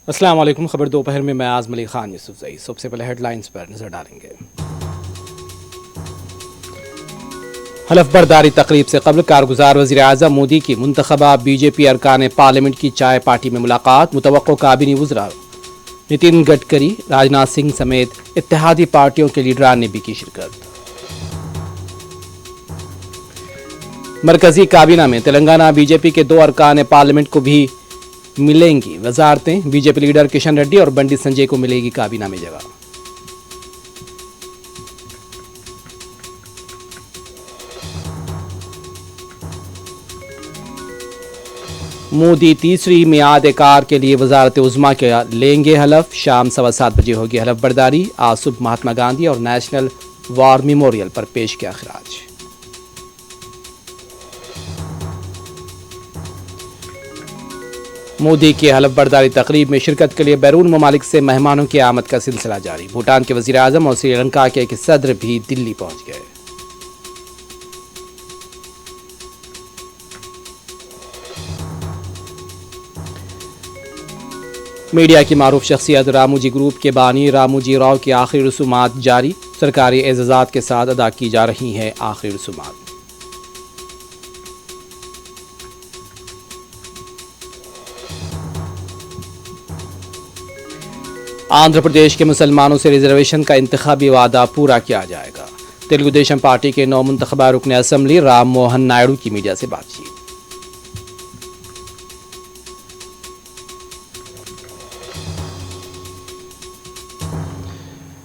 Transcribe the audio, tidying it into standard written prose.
अस्सलाम वालेकुम। खबर दोपहर में मैं आज़म अली खान यूसुफजई। सबसे पहले हेडलाइंस पर नजर डालेंगे। हलफ बर्दारी तकरीब से कबल कारगुजार वज़ीर आज़म मोदी की मुंतखबा बीजेपी अरकान पार्लियामेंट की चाय पार्टी में मुलाकात। मुतवक्को काबीनी वज़रा नितिन गडकरी, राजनाथ सिंह समेत इत्तेहादी पार्टियों के लीडरान ने भी की शिरकत। मरकजी काबीना में तेलंगाना बीजेपी के 2 अरकान पार्लियामेंट को भी मिलेंगी वजारतें। बीजेपी लीडर किशन रेड्डी और बंडी संजय को मिलेगी काबीना में जगह। मोदी तीसरी मियाद कार के लिए वजारत उज़्मा के लेंगे हलफ। शाम 7:15 बजे होगी हलफ बर्दारी। आज सुबह महात्मा गांधी और नेशनल वॉर मेमोरियल पर पेश किया खराज। मोदी की हलफ बर्दारी तकरीब में शिरकत के लिए बैरून ममालिक से मेहमानों की आमद का सिलसिला जारी। भूटान के वज़ीर आज़म और श्रीलंका के एक सदर भी दिल्ली पहुंच गए। मीडिया की मारूफ शख्सियत रामूजी ग्रुप के बानी रामूजी राव की आखिरी रसूमात जारी। सरकारी एजाज़ात के साथ अदा की जा रही हैं आखिरी रसूमात। आंध्र प्रदेश के मुसलमानों से रिजर्वेशन का इंतखाबी वादा पूरा किया जाएगा। तेलुगु देशम पार्टी के नौ मुंतखबा रुकन असम्बली राम मोहन नायडू की मीडिया से बातचीत।